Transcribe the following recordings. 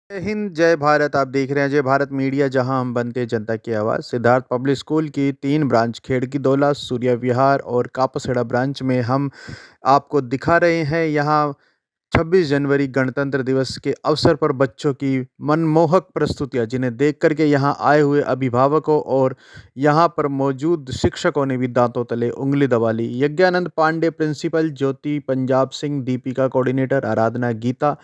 जय हिंद, जय भारत। आप देख रहे हैं जय भारत मीडिया, जहां हम बनते हैं जनता की आवाज़। सिद्धार्थ पब्लिक स्कूल की 3 ब्रांच खेड़की दौला, सूर्य विहार और कापसेड़ा ब्रांच में हम आपको दिखा रहे हैं। यहां 26 जनवरी गणतंत्र दिवस के अवसर पर बच्चों की मनमोहक प्रस्तुतियां, जिन्हें देख करके यहां आए हुए अभिभावकों और यहां पर मौजूद शिक्षकों ने भी दांतों तले उंगली दबा ली। यज्ञानंद पांडे प्रिंसिपल, ज्योति पंजाब सिंह, दीपिका कोऑर्डिनेटर, आराधना गीता,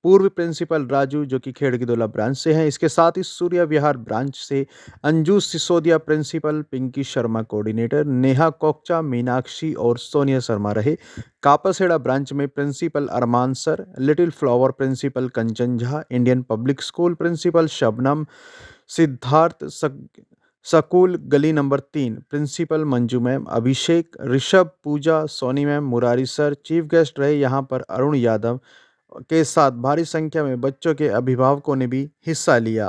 पूर्व प्रिंसिपल राजू जो कि खेड़कीदोला ब्रांच से हैं। इसके साथ ही सूर्य विहार ब्रांच से अंजू सिसोदिया प्रिंसिपल, पिंकी शर्मा कोऑर्डिनेटर, नेहा कोकचा, मीनाक्षी और सोनिया शर्मा रहे। कापासेड़ा ब्रांच में principal Arman sir, little flower principal Kanchan Jha, Indian public school principal Shabnam, Siddharth school गली number 3 principal Manju ma'am, Abhishek, Rishabh, Puja, Soni ma'am, Murari sir chief guest रहे। यहाँ पर अरुण यादव के साथ भारी संख्या में बच्चों के अभिभावकों ने भी हिस्सा लिया।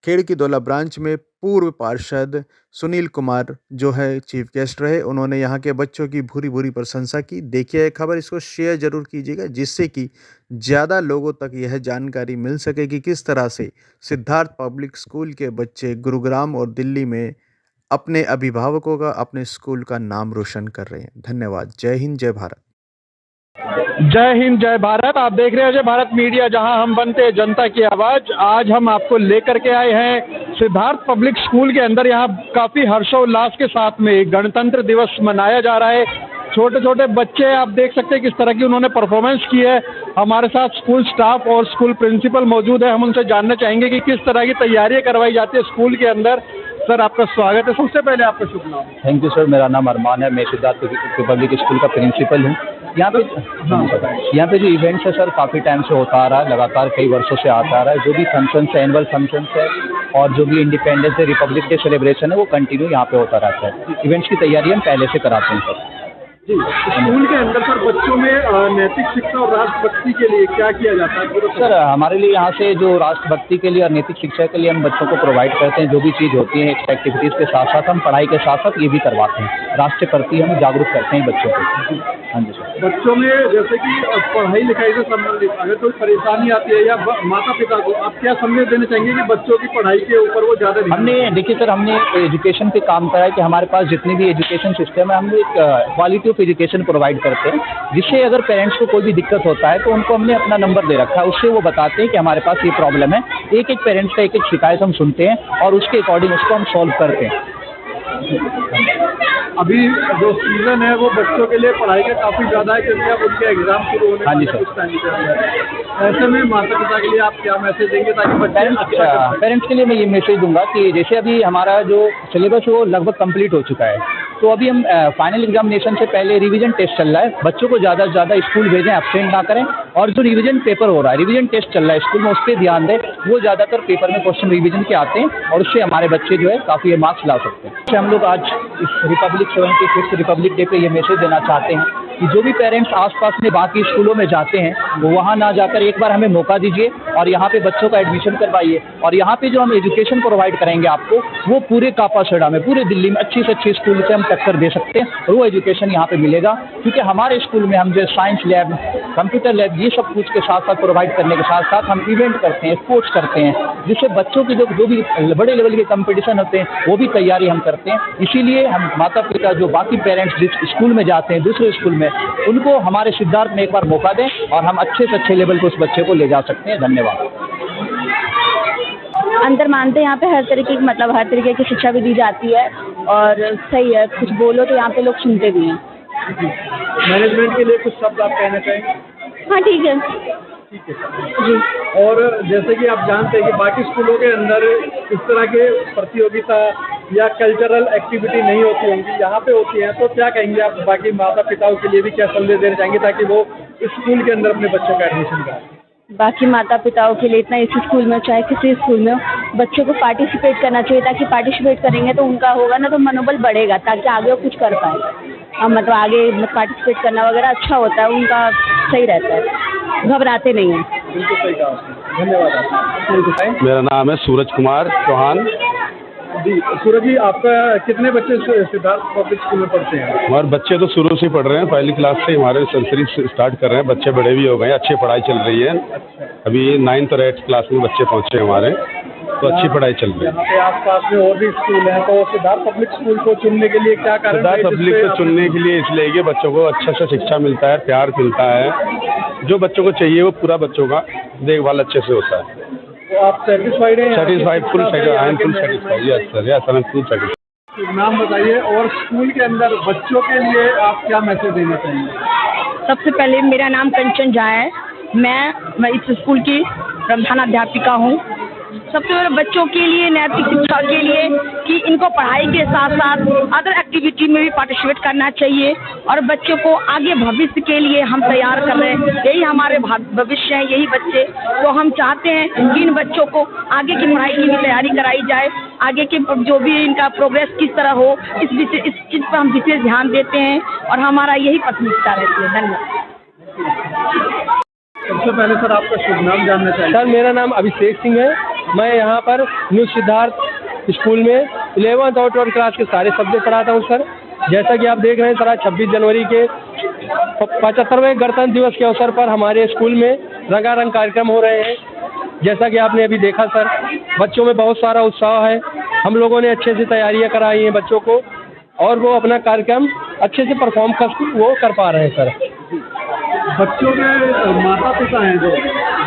खेड़कीदोला ब्रांच में पूर्व पार्षद सुनील कुमार जो है चीफ गेस्ट रहे। उन्होंने यहाँ के बच्चों की भूरी भूरी प्रशंसा की। देखिए ये खबर, इसको शेयर जरूर कीजिएगा, जिससे कि ज़्यादा लोगों तक यह जानकारी मिल सके कि किस तरह से सिद्धार्थ पब्लिक स्कूल के बच्चे गुरुग्राम और दिल्ली में अपने अभिभावकों का, अपने स्कूल का नाम रोशन कर रहे हैं। धन्यवाद। जय हिंद, जय भारत। जय हिंद, जय भारत। आप देख रहे हैं जय भारत मीडिया, जहां हम बनते हैं जनता की आवाज़। आज हम आपको लेकर के आए हैं सिद्धार्थ पब्लिक स्कूल के अंदर। यहाँ काफ़ी हर्षोल्लास के साथ में गणतंत्र दिवस मनाया जा रहा है। छोटे छोटे बच्चे आप देख सकते हैं किस तरह की उन्होंने परफॉर्मेंस की है। हमारे साथ स्कूल स्टाफ और स्कूल प्रिंसिपल मौजूद है। हम उनसे जानना चाहेंगे कि किस तरह की तैयारियाँ करवाई जाती है स्कूल के अंदर। सर, आपका स्वागत है। सबसे पहले आपका शुभ नाम। थैंक यू सर, मेरा नाम अरमान है। मैं सिद्धार्थ पब्लिक स्कूल का प्रिंसिपल हूँ। यहाँ पे यहाँ पे जो इवेंट्स है सर, काफ़ी टाइम से होता आ रहा है, लगातार कई वर्षों से आता आ रहा है। जो भी फंक्शंस है, एनुअल फंक्शंस है और जो भी independence day, Republic day celebration है, वो कंटिन्यू यहाँ पे होता रहता है। इवेंट्स की तैयारी हम पहले से कराते हैं सर। जी, स्कूल के अंदर सर बच्चों में नैतिक शिक्षा और राष्ट्रभक्ति के लिए क्या किया जाता है? सर, हमारे लिए यहाँ से जो राष्ट्रभक्ति के लिए और नैतिक शिक्षा के लिए हम बच्चों को प्रोवाइड करते हैं। जो भी चीज़ होती है एक्स्ट्रा एक्टिविटीज़ के साथ साथ हम पढ़ाई के साथ साथ ये भी करवाते हैं। राष्ट्र के प्रति हम जागरूक करते हैं बच्चों को। हाँ जी सर। बच्चों में जैसे कि पढ़ाई लिखाई से संबंधित अगर कोई परेशानी आती है या माता पिता को आप क्या संदेश देना चाहेंगे कि बच्चों की पढ़ाई के ऊपर वो ज़्यादा? देखिए सर, हमने एजुकेशन पे काम करा है कि हमारे पास जितनी भी एजुकेशन सिस्टम है, हम एक क्वालिटी ऑफ एजुकेशन प्रोवाइड करते हैं, जिससे अगर पेरेंट्स को कोई भी दिक्कत होता है तो उनको हमने अपना नंबर दे रखा है। उससे वो बताते हैं कि हमारे पास ये प्रॉब्लम है। एक एक पेरेंट्स का एक एक शिकायत हम सुनते हैं और उसके अकॉर्डिंग उसको हम सॉल्व करते हैं। अभी जो सीजन है वो बच्चों के लिए पढ़ाई का काफ़ी ज़्यादा है, क्योंकि अब उनके एग्जाम शुरू होने वाले हैं कुछ टाइम के अंदर। ऐसे में माता पिता के लिए आप क्या मैसेज देंगे ताकि बच्चे पेरेंट्स के लिए मैं ये मैसेज दूंगा कि जैसे अभी हमारा जो सिलेबस है वो लगभग कंप्लीट हो चुका है, तो अभी हम फाइनल एग्जामिनेशन से पहले रिवीजन टेस्ट चल रहा है। बच्चों को ज़्यादा से ज़्यादा स्कूल भेजें, एब्सेंट ना करें। और जो रिवीजन पेपर हो रहा है, रिवीजन टेस्ट चल रहा है स्कूल में, उस पर ध्यान दें। वो ज़्यादातर पेपर में क्वेश्चन रिवीजन के आते हैं और उससे हमारे बच्चे जो है काफ़ी मार्क्स ला सकते हैं। हम लोग आज इस रिपब्लिक 75th रिपब्लिक डे पे ये मैसेज देना चाहते हैं कि जो भी पेरेंट्स आसपास में बाकी स्कूलों में जाते हैं वो वहाँ ना जाकर एक बार हमें मौका दीजिए और यहाँ पे बच्चों का एडमिशन करवाइए। और यहाँ पे जो हम एजुकेशन प्रोवाइड करेंगे आपको, वो पूरे कापासेड़ा में, पूरे दिल्ली में अच्छी से अच्छी स्कूल से हम टक्कर दे सकते हैं और वो एजुकेशन यहाँ पे मिलेगा। क्योंकि हमारे स्कूल में हम जो साइंस लैब, कंप्यूटर लैब, ये सब कुछ के साथ साथ प्रोवाइड करने के साथ साथ हम इवेंट करते हैं, स्पोर्ट्स करते हैं, जिससे बच्चों की जो भी बड़े लेवल के कंपटीशन होते हैं वो भी तैयारी हम करते हैं। इसीलिए हम माता पिता जो बाकी पेरेंट्स जिस स्कूल में जाते हैं, दूसरे स्कूल में, उनको हमारे सिद्धार्थ में एक बार मौका दें और हम अच्छे से अच्छे लेवल पर उस बच्चे को ले जा सकते हैं। धन्यवाद। अंतर मानते हैं यहाँ पे हर तरीके की, मतलब हर तरीके की शिक्षा भी दी जाती है और सही है। कुछ बोलो तो यहाँ पे लोग सुनते भी हैं। मैनेजमेंट के लिए कुछ शब्द आप कहना चाहेंगे? हाँ ठीक है। ठीक है सर जी। और जैसे कि आप जानते हैं कि बाकी स्कूलों के अंदर इस तरह के प्रतियोगिता या कल्चरल एक्टिविटी नहीं होती होंगी, यहाँ पे होती हैं, तो क्या कहेंगे आप बाकी माता पिताओं के लिए भी क्या संदेश देना चाहेंगे ताकि वो इस स्कूल के अंदर अपने बच्चों का एडमिशन कराएं? बाकी माता पिताओं के लिए इतना, इसी स्कूल में चाहे किसी स्कूल में हो, बच्चों को पार्टिसिपेट करना चाहिए, ताकि पार्टिसिपेट करेंगे तो उनका होगा ना तो मनोबल बढ़ेगा, ताकि आगे वो कुछ कर पाए। मतलब आगे पार्टिसिपेट करना वगैरह अच्छा होता है, उनका सही रहता है, घबराते नहीं हैं। बिल्कुल सही कहा आपने। धन्यवाद आपका। मेरा नाम है सूरज कुमार चौहान। जी सूरज जी, आपका कितने बच्चे सिद्धार्थ पब्लिक स्कूल में पढ़ते हैं? हमारे बच्चे तो शुरू से पढ़ रहे हैं, पहली क्लास से हमारे नर्सरी स्टार्ट कर रहे हैं। बच्चे बड़े भी हो गए, अच्छी पढ़ाई चल रही है। अभी 9th और 8th क्लास में बच्चे पहुंचे हमारे, तो अच्छी पढ़ाई चल रही है। यहाँ पे आसपास में और भी स्कूल हैं, तो सिद्धार्थ पब्लिक स्कूल को चुनने के लिए क्या कारण? सिद्धार्थ पब्लिक को चुनने के लिए इसलिए कि बच्चों को अच्छा से शिक्षा मिलता है, प्यार मिलता है, जो बच्चों को चाहिए वो पूरा बच्चों का देखभाल अच्छे से होता है। तो आप सेटिस्फाइड हैं? Satisfied, full satisfied, I am full satisfied. Yes sir, yes I am full satisfied. नाम बताइए और स्कूल के अंदर बच्चों के लिए आप क्या मैसेज देना चाहेंगे? सबसे पहले मेरा नाम कंचन झा है। मैं इस स्कूल की प्रधानाध्यापिका हूँ। सबसे पहले बच्चों के लिए नैतिक शिक्षा के लिए कि इनको पढ़ाई के साथ साथ अदर एक्टिविटी में भी पार्टिसिपेट करना चाहिए और बच्चों को आगे भविष्य के लिए हम तैयार कर रहे हैं। यही हमारे भविष्य हैं, यही बच्चे। तो हम चाहते हैं कि इन बच्चों को आगे की पढ़ाई की भी तैयारी कराई जाए। आगे के जो भी इनका प्रोग्रेस किस तरह हो, इस चीज़ पर हम विशेष ध्यान देते हैं और हमारा यही प्राथमिकता रहती है। धन्यवाद। सबसे पहले सर आपका शुभ नाम जानना चाहिए। सर मेरा नाम अभिषेक सिंह है। मैं यहाँ पर न्यू सिद्धार्थ स्कूल में 11th और 12th क्लास के सारे सब्जेक्ट पढ़ाता हूँ सर। जैसा कि आप देख रहे हैं सर, आज 26 जनवरी के 75वें गणतंत्र दिवस के अवसर पर हमारे स्कूल में रंगारंग कार्यक्रम हो रहे हैं। जैसा कि आपने अभी देखा सर, बच्चों में बहुत सारा उत्साह है। हम लोगों ने अच्छे से तैयारियाँ कराई हैं बच्चों को और वो अपना कार्यक्रम अच्छे से परफॉर्म कर पा रहे हैं सर। बच्चों के माता पिता हैं जो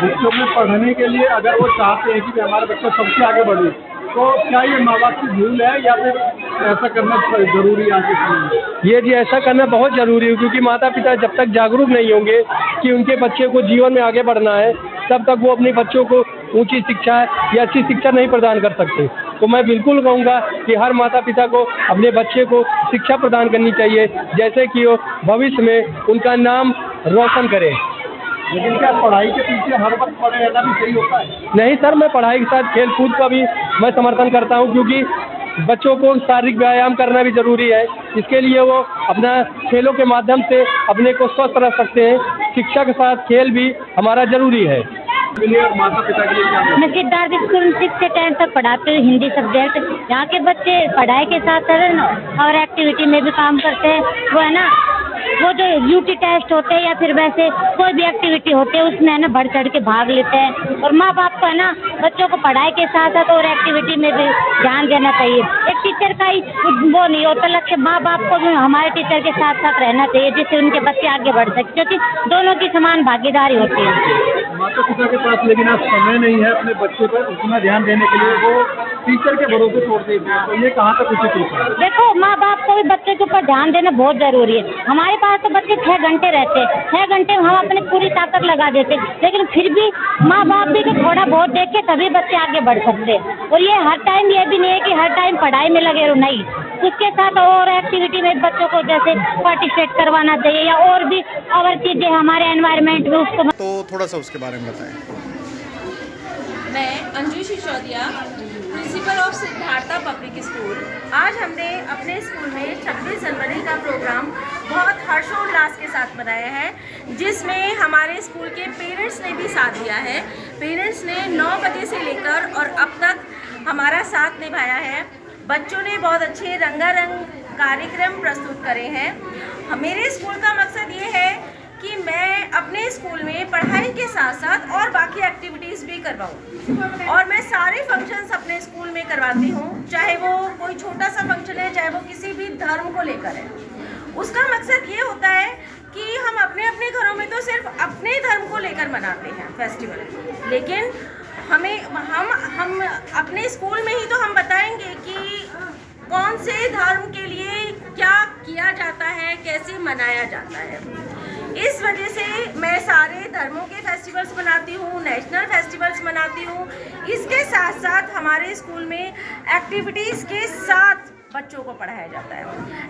बच्चों में पढ़ने के लिए अगर वो चाहते हैं कि हमारे बच्चे सबसे आगे बढ़े, तो क्या ये माँ बाप की भूल है या फिर ऐसा करना जरूरी है आज के समय में? ये जी ऐसा करना बहुत ज़रूरी है, क्योंकि माता पिता जब तक जागरूक नहीं होंगे कि उनके बच्चे को जीवन में आगे बढ़ना है, तब तक वो अपने बच्चों को ऊंची शिक्षा या अच्छी शिक्षा नहीं प्रदान कर सकते। तो मैं बिल्कुल कहूँगा कि हर माता पिता को अपने बच्चे को शिक्षा प्रदान करनी चाहिए, जैसे कि वो भविष्य में उनका नाम रोशन करे। लेकिन क्या पढ़ाई के पीछे हर वक्त पड़े रहना भी सही होता है? नहीं सर, मैं पढ़ाई के साथ खेल कूद का भी मैं समर्थन करता हूँ, क्योंकि बच्चों को शारीरिक व्यायाम करना भी जरूरी है। इसके लिए वो अपना खेलों के माध्यम से अपने को स्वस्थ रख सकते हैं। शिक्षा के साथ खेल भी हमारा जरूरी है। माता पिता के लिए क्या? मैं सिद्धार्थ स्कूल में 6 से 10 तक पढ़ाती हूँ हिंदी सब्जेक्ट। यहाँ के बच्चे पढ़ाई के साथ और एक्टिविटी में भी काम करते हैं। वो है ना, वो जो यूटी टेस्ट होते हैं या फिर वैसे कोई भी एक्टिविटी होते हैं उसमें है ना बढ़ चढ़ के भाग लेते हैं। और माँ बाप को है ना बच्चों को पढ़ाई के साथ साथ और एक्टिविटी में भी ध्यान देना चाहिए। एक टीचर का ही वो नहीं होता लक्ष्य, माँ बाप को भी हमारे टीचर के साथ साथ रहना चाहिए, जिससे उनके बच्चे आगे बढ़ सके, क्योंकि दोनों की समान भागीदारी होती है। माता पिता के पास लेकिन आज समय नहीं है अपने बच्चे पर उतना ध्यान देने के लिए, वो टीचर के भरोसे छोड़ देते हैं। तो ये कहाँ तक उचित होता है? देखो, माँ बाप को भी बच्चे के ऊपर ध्यान देना बहुत जरूरी है। हमारे पास तो बच्चे 6 घंटे रहते हैं, 6 घंटे में हम अपनी पूरी ताकत लगा देते, लेकिन फिर भी माँ बाप भी तो थोड़ा बहुत देखे तभी बच्चे आगे बढ़ सकते हैं। और ये हर टाइम ये भी नहीं है कि हर टाइम पढ़ाई में लगे रहो, नहीं, उसके साथ और एक्टिविटी में बच्चों को जैसे पार्टिसिपेट करवाना चाहिए या और भी और चीज़ें हमारे एनवायरनमेंट में उसको। तो थोड़ा सा उसके बारे में बताएं। मैं Anju Sisodia, principle of Siddhartha public school. आज हमने अपने स्कूल में 26 जनवरी का प्रोग्राम बहुत हर्षोल्लास के साथ मनाया है, जिसमें हमारे स्कूल के पेरेंट्स ने भी साथ दिया है। पेरेंट्स ने 9 बजे से लेकर और अब तक हमारा साथ निभाया है। बच्चों ने बहुत अच्छे रंगारंग कार्यक्रम प्रस्तुत करे हैं। मेरे स्कूल का मकसद ये है कि मैं अपने स्कूल में पढ़ाई के साथ साथ और बाकी एक्टिविटीज़ भी करवाऊँ, और मैं सारे फंक्शंस अपने स्कूल में करवाती हूँ, चाहे वो कोई छोटा सा फंक्शन है, चाहे वो किसी भी धर्म को लेकर है। उसका मकसद ये होता है कि हम अपने अपने घरों में तो सिर्फ अपने धर्म को लेकर मनाते हैं फेस्टिवल, लेकिन हम अपने स्कूल में ही तो हम बताएंगे कि कौन से धर्म के लिए क्या किया जाता है, कैसे मनाया जाता है। इस वजह से मैं सारे धर्मों के फेस्टिवल्स मनाती हूँ, नेशनल फेस्टिवल्स मनाती हूँ। इसके साथ साथ हमारे स्कूल में एक्टिविटीज़ के साथ बच्चों को पढ़ाया जाता है।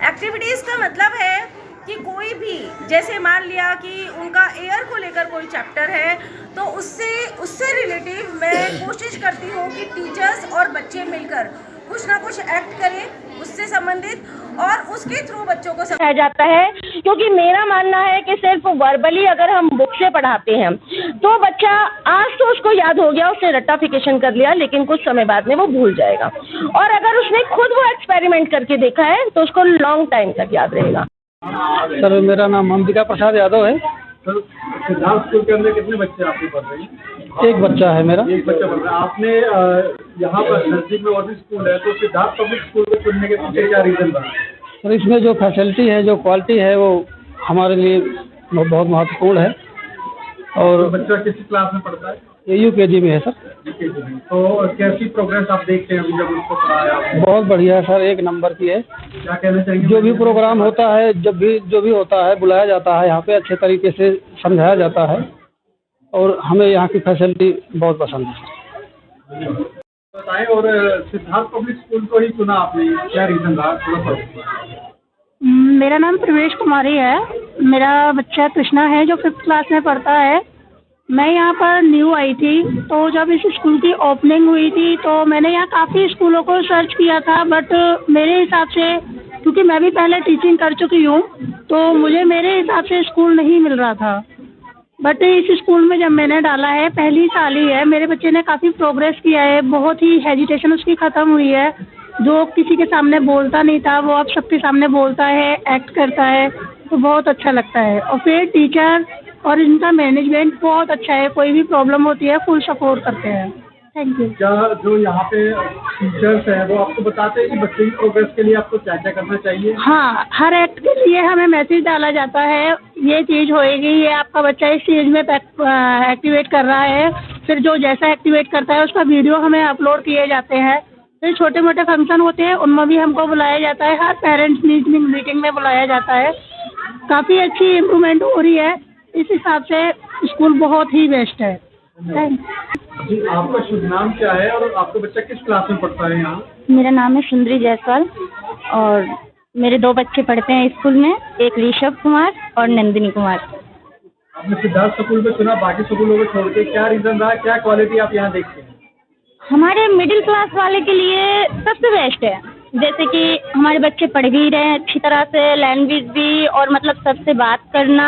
एक्टिविटीज़ का मतलब है कि कोई भी, जैसे मान लिया कि उनका एयर को लेकर कोई चैप्टर है, तो उससे रिलेटिव मैं कोशिश करती हूँ कि टीचर्स और बच्चे मिलकर कुछ ना कुछ एक्ट करे उससे संबंधित और उसके थ्रू बच्चों को समझाया जाता है। क्योंकि मेरा मानना है कि सिर्फ वर्बली अगर हम बुक से पढ़ाते हैं तो बच्चा आज तो उसको याद हो गया, उसने रट्टाफिकेशन कर लिया, लेकिन कुछ समय बाद में वो भूल जाएगा। और अगर उसने खुद वो एक्सपेरिमेंट करके देखा है तो उसको लॉन्ग टाइम तक याद रहेगा। सर मेरा नाम अंबिका प्रसाद यादव है। सर सिद्धार्थ स्कूल के अंदर कितने बच्चे आपके पढ़ रहे हैं? एक बच्चा है मेरा। एक बच्चा पढ़ रहा है। आपने यहाँ पर नजदीक में और भी स्कूल है, तो सिद्धार्थ पब्लिक स्कूल को चुनने के पीछे क्या रीजन था? सर इसमें जो फैसिलिटी है, जो क्वालिटी है, वो हमारे लिए बहुत महत्वपूर्ण है। और बच्चा किस क्लास में पढ़ता है? ये UKG में है सर। तो कैसी प्रोग्रेस आप देखते हैं अभी जब उसको पढ़ाया? बहुत बढ़िया है सर, एक नंबर की है। क्या कहना चाहेंगे? जो भी प्रोग्राम होता है, जो भी होता है, बुलाया जाता है यहाँ पे, अच्छे तरीके से समझाया जाता है और हमें यहाँ की फैसिलिटी बहुत पसंद है। बताएं, और सिद्धार्थ पब्लिक स्कूल को ही चुना आपने, क्या रीजन रहा? मेरा नाम प्रवेश कुमारी है। मेरा बच्चा कृष्णा है जो 5th क्लास में पढ़ता है। मैं यहाँ पर न्यू आई थी, तो जब इस स्कूल की ओपनिंग हुई थी तो मैंने यहाँ काफ़ी स्कूलों को सर्च किया था, बट मेरे हिसाब से, क्योंकि मैं भी पहले टीचिंग कर चुकी हूँ, तो मुझे मेरे हिसाब से स्कूल नहीं मिल रहा था। बट इस स्कूल में जब मैंने डाला है, पहली साल ही है, मेरे बच्चे ने काफ़ी प्रोग्रेस किया है। बहुत ही हेजिटेशन उसकी ख़त्म हुई है। जो किसी के सामने बोलता नहीं था, वो अब सबके सामने बोलता है, एक्ट करता है, तो बहुत अच्छा लगता है। और फिर टीचर और इनका मैनेजमेंट बहुत अच्छा है। कोई भी प्रॉब्लम होती है फुल सपोर्ट करते हैं। Thank you. क्या जो यहाँ पे टीचर्स हैं वो आपको बताते हैं कि बच्चे की प्रोग्रेस के लिए आपको क्या क्या करना चाहिए? हाँ, हर एक्ट के लिए हमें मैसेज डाला जाता है, ये चीज़ होएगी, ये आपका बच्चा इस चीज़ में एक्टिवेट कर रहा है। फिर जो जैसा एक्टिवेट करता है उसका वीडियो हमें अपलोड किए जाते हैं। फिर छोटे मोटे फंक्शन होते हैं, उनमें भी हमको बुलाया जाता है। हर पेरेंट्स मीटिंग में बुलाया जाता है। काफ़ी अच्छी इम्प्रूवमेंट हो रही है। इस हिसाब से स्कूल बहुत ही बेस्ट है। जी, आपका शुभ नाम क्या है और आपका बच्चा किस क्लास में पढ़ता है यहाँ? मेरा नाम है सुंदरी जायसवाल और मेरे 2 बच्चे पढ़ते हैं स्कूल में, एक ऋषभ कुमार और नंदिनी कुमार। आपने सिद्धार्थ स्कूल को चुना बाकी स्कूलों को छोड़ के, क्या रीजन रहा? क्या क्वालिटी आप यहाँ देखते हैं? हमारे मिडिल क्लास वाले के लिए सबसे बेस्ट है। जैसे कि हमारे बच्चे पढ़ भी रहे हैं अच्छी तरह से, लैंग्वेज भी, और मतलब सबसे बात करना,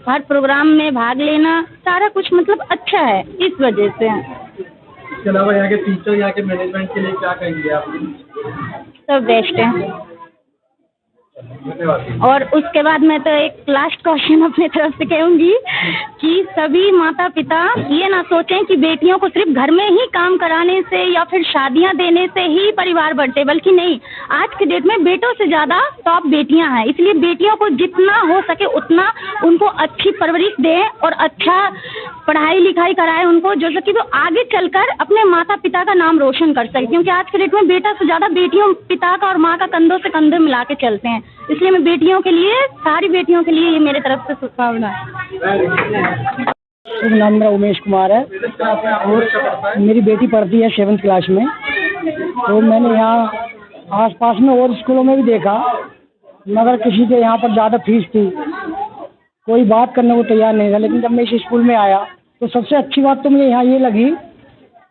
हर प्रोग्राम में भाग लेना, सारा कुछ मतलब अच्छा है इस वजह से। इसके अलावा यहाँ के टीचर, यहाँ के मैनेजमेंट के लिए क्या कहेंगे आप? सब बेस्ट है। और उसके बाद मैं तो एक लास्ट क्वेश्चन अपने तरफ से कहूँगी कि सभी माता पिता ये ना सोचें कि बेटियों को सिर्फ घर में ही काम कराने से या फिर शादियाँ देने से ही परिवार बढ़ते, बल्कि नहीं, आज के डेट में बेटों से ज़्यादा टॉप बेटियाँ हैं। इसलिए बेटियों को जितना हो सके उतना उनको अच्छी परवरिश दें और अच्छा पढ़ाई लिखाई कराएं उनको, जो कि वो आगे चलकर अपने माता पिता का नाम रोशन कर सके। क्योंकि आज के डेट में बेटा से ज़्यादा बेटियों पिता का और माँ का कंधों से कंधे मिला के चलते हैं। इसलिए मैं बेटियों के लिए, सारी बेटियों के लिए ये मेरे तरफ से शुभकामना है। शुभ नाम मेरा उमेश कुमार है। मेरी बेटी पढ़ती है 7th क्लास में। तो मैंने यहाँ आसपास में और स्कूलों में भी देखा, मगर किसी के यहाँ पर ज़्यादा फीस थी, कोई बात करने को तैयार नहीं था। लेकिन जब मैं इस स्कूल में आया तो सबसे अच्छी बात तो मुझे यहाँ ये लगी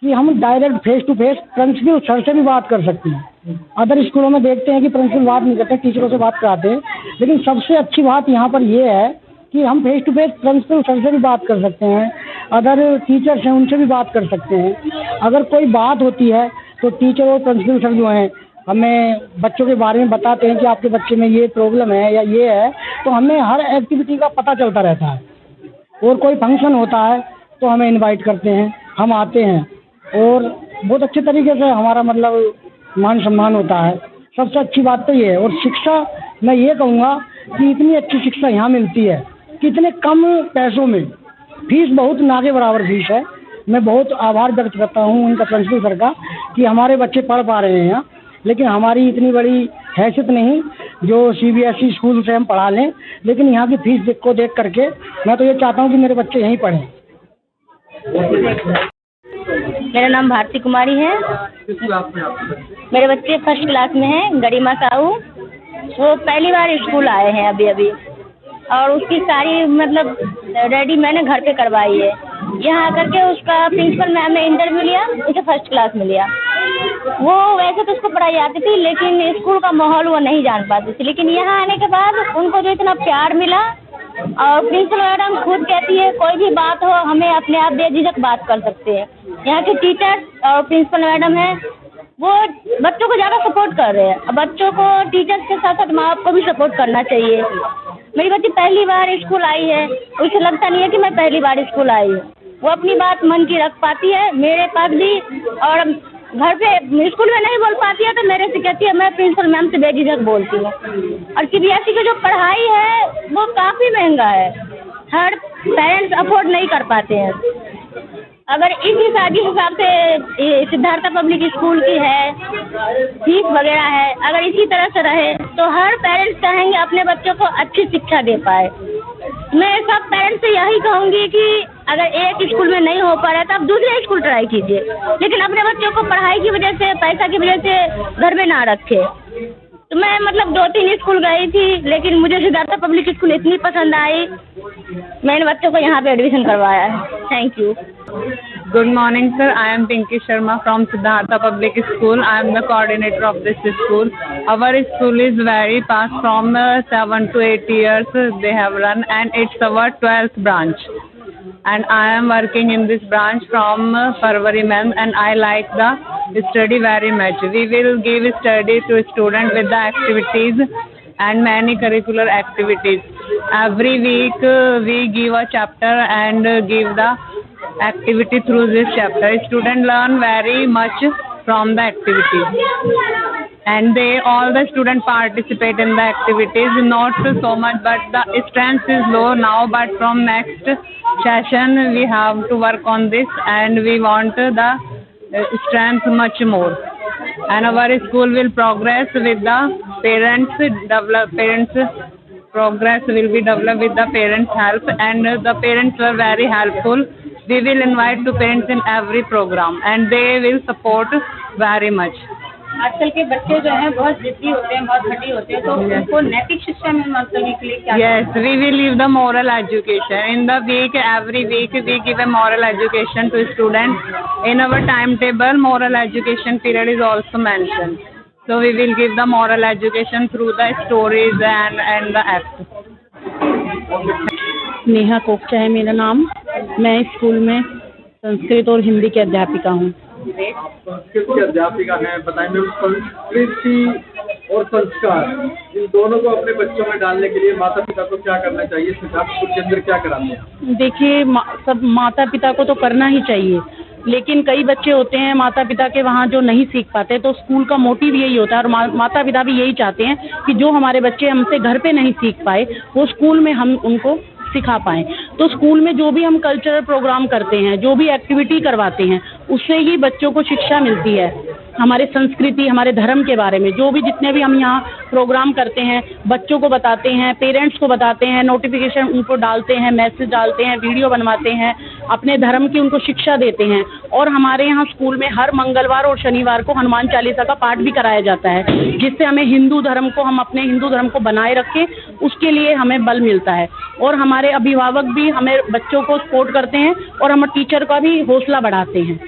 कि हम direct face to face principal sir से भी बात कर सकते हैं। अदर स्कूलों में देखते हैं कि प्रिंसिपल बात नहीं करते, टीचरों से बात कराते हैं, लेकिन सबसे अच्छी बात यहाँ पर ये है कि हम face to face principal sir से भी बात कर सकते हैं, अदर टीचर्स हैं उनसे भी बात कर सकते हैं। अगर कोई बात होती है तो टीचर और प्रिंसिपल सर जो हैं हमें बच्चों के बारे में बताते हैं कि आपके बच्चे में ये प्रॉब्लम है या ये है, तो हमें हर एक्टिविटी का पता चलता रहता है। और कोई फंक्शन होता है तो हमें इनवाइट करते हैं, हम आते हैं और बहुत अच्छे तरीके से हमारा मतलब मान सम्मान होता है। सबसे अच्छी बात तो ये है। और शिक्षा, मैं ये कहूँगा कि इतनी अच्छी शिक्षा यहाँ मिलती है कि इतने कम पैसों में, फीस बहुत ना के बराबर फीस है। मैं बहुत आभार व्यक्त करता हूँ उनका, प्रिंसिपल सर का, कि हमारे बच्चे पढ़ पा रहे हैं यहाँ। लेकिन हमारी इतनी बड़ी हैसियत नहीं जो CBSE स्कूल से हम पढ़ा लें, लेकिन यहाँ की फीस को देख करके मैं तो ये चाहता हूँ कि मेरे बच्चे यहीं पढ़ें। मेरा नाम भारती कुमारी है। किस क्लास में आप? मेरे बच्चे 1st क्लास में हैं। गरिमा साहू, वो पहली बार स्कूल आए हैं अभी, और उसकी सारी मतलब रेडी मैंने घर पे करवाई है। यहाँ आकर के उसका प्रिंसिपल मैम ने इंटरव्यू लिया, उसे 1st क्लास में लिया। वो वैसे तो उसको पढ़ाई आती थी, लेकिन स्कूल का माहौल वो नहीं जान पाती थी। लेकिन यहाँ आने के बाद उनको जो इतना प्यार मिला, और प्रिंसिपल मैडम खुद कहती है कोई भी बात हो हमें अपने आप बेझिझक बात कर सकते हैं। यहाँ के टीचर्स और प्रिंसिपल मैडम है वो बच्चों को ज़्यादा सपोर्ट कर रहे हैं। अब बच्चों को टीचर्स के साथ साथ माँ बाप को भी सपोर्ट करना चाहिए। मेरी बच्ची पहली बार स्कूल आई है, उसे लगता नहीं है कि मैं पहली बार स्कूल आई हूँ। वो अपनी बात मन की रख पाती है मेरे पास भी, और घर पे स्कूल में नहीं बोल पाती है तो मेरे से कहती है मैं प्रिंसिपल मैम से बेझिझक बोलती हूँ। और सीबीएसई की जो पढ़ाई है वो काफ़ी महंगा है, हर पेरेंट्स अफोर्ड नहीं कर पाते हैं। अगर इस हिसाब से सिद्धार्थ पब्लिक स्कूल की है फीस वगैरह है, अगर इसी तरह से रहे तो हर पेरेंट्स चाहेंगे अपने बच्चों को अच्छी शिक्षा दे पाए। मैं सब पेरेंट्स से यही कहूँगी कि अगर एक स्कूल में नहीं हो पा रहा है तो आप दूसरे स्कूल ट्राई कीजिए, लेकिन अपने बच्चों को पढ़ाई की वजह से, पैसा की वजह से घर में ना रखे। तो मैं मतलब 2-3 स्कूल गई थी, लेकिन मुझे सिद्धार्थ पब्लिक स्कूल इतनी पसंद आई, मैंने बच्चों को यहाँ पे एडमिशन करवाया है। Thank you. Good morning, sir. I am Pinky Sharma from Siddhartha Public School. I am the coordinator of this school. Our school is very past from 7 to 8 years they have run, and it's our 12th branch. And I am working in this branch from February month, and I like the study very much. We will give study to students with the activities and many curricular activities. Every week we give a chapter and give the activity through this chapter. Students learn very much from the activities, and all the students participate in the activities. Not so much, but the strength is low now. But from next session we have to work on this, and we want the strength much more. And our school will progress with the parents. Progress will be developed with the parents' help, and the parents were very helpful. We will invite to parents in every program, and they will support very much. आजकल के बच्चे जो हैं बहुत जिद्दी होते हैं, बहुत हठी होते हैं, तो उनको नैतिक शिक्षा में मारने के लिए क्या? Yes, we will give the moral education in the week. Every week we give a moral education to students. In our timetable, moral education period is also mentioned. So we will give the moral education through the stories and the acts. Neha कोकचा है मेरा नाम। मैं school में संस्कृत और हिंदी की अध्यापिका हूँ। संस्कृत की अध्यापिका हैं, बताएं मैम, संस्कृति और संस्कार इन दोनों को अपने बच्चों में डालने के लिए माता पिता को क्या करना चाहिए? सिद्धार्थ स्कूल के अंदर क्या कराते हैं? देखिए, सब माता पिता को तो करना ही चाहिए, लेकिन कई बच्चे होते हैं माता पिता के वहाँ जो नहीं सीख पाते, तो स्कूल का मोटिव यही होता है, और माता पिता भी यही चाहते हैं कि जो हमारे बच्चे हमसे घर पे नहीं सीख पाए वो स्कूल में हम उनको सिखा पाएँ। तो स्कूल में जो भी हम कल्चरल प्रोग्राम करते हैं, जो भी एक्टिविटी करवाते हैं, उससे ही बच्चों को शिक्षा मिलती है हमारे संस्कृति, हमारे धर्म के बारे में। जो भी जितने भी हम यहाँ प्रोग्राम करते हैं बच्चों को बताते हैं, पेरेंट्स को बताते हैं, नोटिफिकेशन उनको डालते हैं, मैसेज डालते हैं, वीडियो बनवाते हैं, अपने धर्म की उनको शिक्षा देते हैं। और हमारे यहाँ स्कूल में हर मंगलवार और शनिवार को हनुमान चालीसा का पाठ भी कराया जाता है, जिससे हमें हिंदू धर्म को, हम अपने हिंदू धर्म को बनाए रखें, उसके लिए हमें बल मिलता है। और हमारे अभिभावक भी हमें बच्चों को सपोर्ट करते हैं, और हम टीचर का भी हौसला बढ़ाते हैं।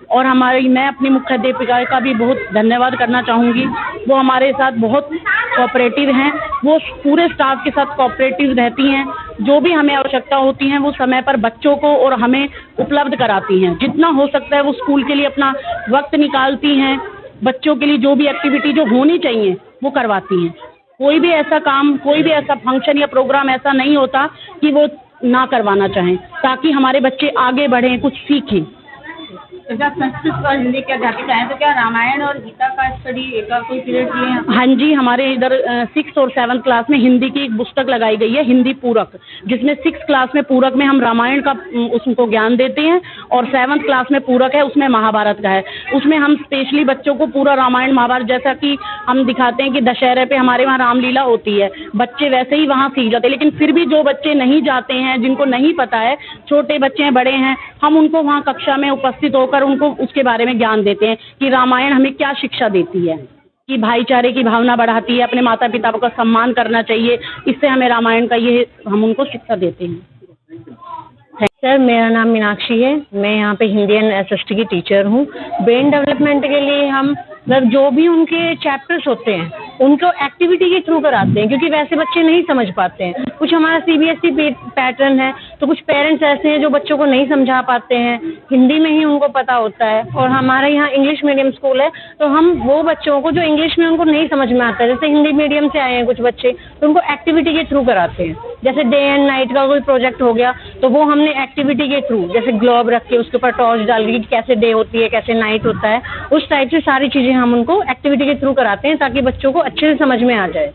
और मैं अपनी मुख्य अध्यापिका का भी बहुत धन्यवाद करना चाहूँगी। वो हमारे साथ बहुत कोऑपरेटिव हैं, वो पूरे स्टाफ के साथ कोऑपरेटिव रहती हैं। जो भी हमें आवश्यकता होती है वो समय पर बच्चों को और हमें उपलब्ध कराती हैं। जितना हो सकता है वो स्कूल के लिए अपना वक्त निकालती हैं, बच्चों के लिए जो भी एक्टिविटी जो होनी चाहिए वो करवाती हैं। कोई भी ऐसा काम, कोई भी ऐसा फंक्शन या प्रोग्राम ऐसा नहीं होता कि वो ना करवाना चाहें, ताकि हमारे बच्चे आगे बढ़ें, कुछ सीखें। तो जब संस्कृत और हिंदी के अध्यापिका हैं, तो क्या रामायण और गीता का स्टडी का कोई पीरियड लिए हैं? हाँ जी, हमारे इधर 6th और 7th क्लास में हिंदी की एक पुस्तक लगाई गई है, हिंदी पूरक, जिसमें 6th क्लास में पूरक में हम रामायण का उसको ज्ञान देते हैं, और 7th क्लास में पूरक है, उसमें महाभारत का है। उसमें हम स्पेशली बच्चों को पूरा रामायण महाभारत, जैसा कि हम दिखाते हैं कि दशहरे पे हमारे वहाँ रामलीला होती है, बच्चे वैसे ही वहाँ सीख जाते हैं। लेकिन फिर भी जो बच्चे नहीं जाते हैं, जिनको नहीं पता है, छोटे बच्चे हैं, बड़े हैं, हम उनको वहाँ कक्षा में उपस्थित होकर उनको उसके बारे में ज्ञान देते हैं कि रामायण हमें क्या शिक्षा देती है, कि भाईचारे की भावना बढ़ाती है, अपने माता पिता का सम्मान करना चाहिए। इससे हमें रामायण का ये हम उनको शिक्षा देते हैं। सर, मेरा नाम मीनाक्षी है। मैं यहाँ पे हिंदी एंड एसएसटी की टीचर हूँ। ब्रेन डेवलपमेंट के लिए हम मतलब जो भी उनके चैप्टर्स होते हैं उनको एक्टिविटी के थ्रू कराते हैं, क्योंकि वैसे बच्चे नहीं समझ पाते हैं। कुछ हमारा CBSE पैटर्न है, तो कुछ पेरेंट्स ऐसे हैं जो बच्चों को नहीं समझा पाते हैं, हिंदी में ही उनको पता होता है। और हमारे यहाँ इंग्लिश मीडियम स्कूल है, तो हम वो बच्चों को जो इंग्लिश में उनको नहीं समझ में आता है, जैसे हिंदी मीडियम से आए हैं कुछ बच्चे, तो उनको एक्टिविटी के थ्रू कराते हैं। जैसे डे एंड नाइट का कोई प्रोजेक्ट हो गया तो वो हमने एक्टिविटी के थ्रू, जैसे ग्लोब रख के उसके ऊपर टॉर्च डाल के कैसे डे होती है कैसे नाइट होता है, उस टाइप से सारी चीज़ें हम उनको एक्टिविटी के थ्रू कराते हैं ताकि बच्चों को अच्छे से समझ में आ जाए।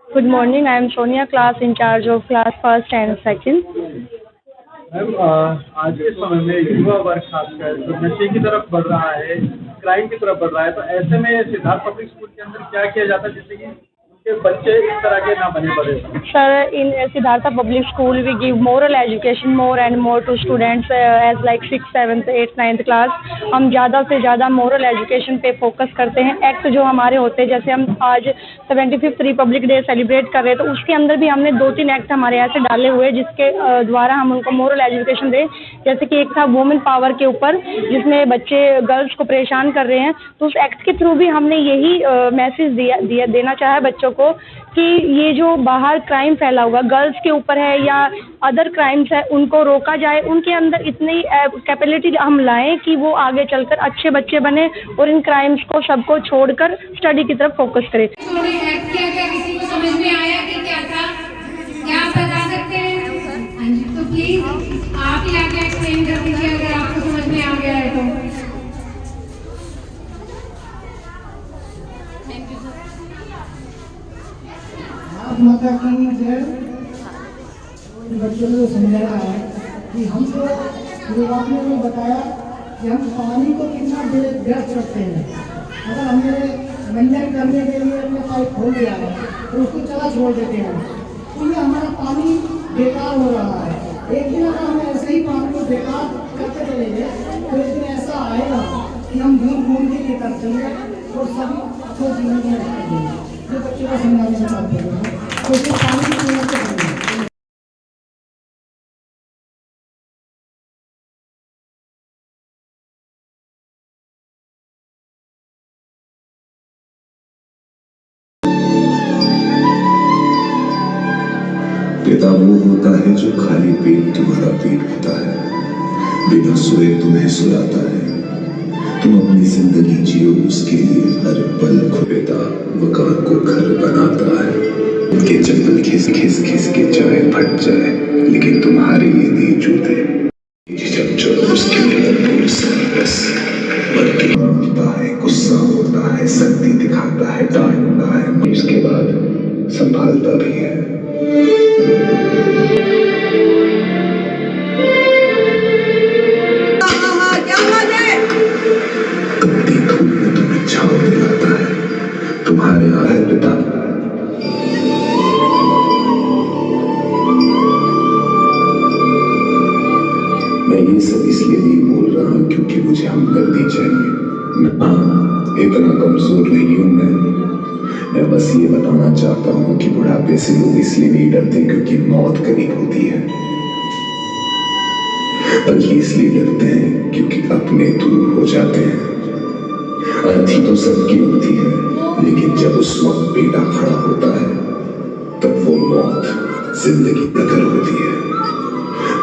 Good morning, I am Sonia, class in charge of class first and second. Ma'am, आज के समय में युवा वर्ग खासकर जो नशे की तरफ बढ़ रहा है, क्राइम की तरफ बढ़ रहा है, तो ऐसे में सिद्धार्थ पब्लिक स्कूल के अंदर क्या किया जाता है जिससे कि बच्चे इस तरह के ना बने पड़े? Sir, in Siddhartha Public School, we give moral education more and more to students as like 6th, 7th, 8th, 9th class. हम ज़्यादा से ज़्यादा moral education पे फोकस करते हैं। एक्ट जो हमारे होते हैं, जैसे हम आज 75th रिपब्लिक डे सेलिब्रेट कर रहे हैं, तो उसके अंदर भी हमने 2-3 एक्ट हमारे यहाँ से डाले हुए जिसके द्वारा हम उनको मोरल एजुकेशन दें। जैसे कि एक था वुमेन पावर के ऊपर, जिसमें बच्चे गर्ल्स को परेशान कर रहे हैं, तो उस एक्ट के थ्रू भी हमने यही मैसेज देना चाहा है बच्चों को कि ये जो बाहर क्राइम फैला हुआ गर्ल्स के ऊपर है या अदर क्राइम्स है, उनको रोका जाए, उनके अंदर इतनी कैपेबिलिटी हम लाएं कि वो आगे चलकर अच्छे बच्चे बने और इन क्राइम्स को सबको छोड़कर स्टडी की तरफ फोकस करें। क्या किसी को समझ में आया कि क्या था? क्या आप बता सकते हैं? हाँ जी, तो प्लीज आप ही आगे एक्सप्लेन कर दीजिए अगर आपको समझ में आ गया है तो। माता की जय। बच्चों को समझाया है कि हमको शुरुआतियों में बताया कि हम पानी को कितना व्यर्थ करते हैं। अगर हमने मंजन करने के लिए अपने पाइप खोल दिया है तो उसको चला छोड़ देते हैं, तो ये हमारा पानी बेकार हो रहा है। एक दिन अगर हम ऐसे ही पानी को बेकार करते चलेंगे तो एक दिन ऐसा आएगा कि हम बूंद के लिए कर चलेंगे और सभी अच्छे जीवन में रख देंगे। जो बच्चों को समझाने में चाहते हैं तो पानी की कीमत करेंगे। पिता वो होता है जो खाली पेट तुम्हारा पेट होता है, बिना सोए तुम्हें सुलाता है, तुम अपनी जिंदगी जियो उसके लिए हर पल खुदा मकान को घर बनाता है। उनके चप्पल खिस खिस खिस के चाहे फट जाए लेकिन तुम्हारे लिए नहीं जूते। जब चलो उसके लिए बस बल्कि होता है, गुस्सा होता है, शक्ति दिखाता है, डांटता है, इसके बाद संभालता भी है। कपड़ी धूप में तुम्हें छाव दिलाता है, तुम्हारे यहाँ है पिता। मैं ये सब इसलिए नहीं बोल रहा हूँ क्योंकि मुझे हमदर्दी चाहिए। इतना कमजोर नहीं हूँ मैं बस ये बताना चाहता हूँ कि बुढ़ापे से लोग इसलिए नहीं डरते क्योंकि मौत करीब होती है, बल्कि इसलिए डरते हैं क्योंकि अपने दूर हो जाते हैं। अर्थी तो सबकी होती है, लेकिन जब उस वक्त बेटा खड़ा होता है तब वो मौत जिंदगी नगर होती है।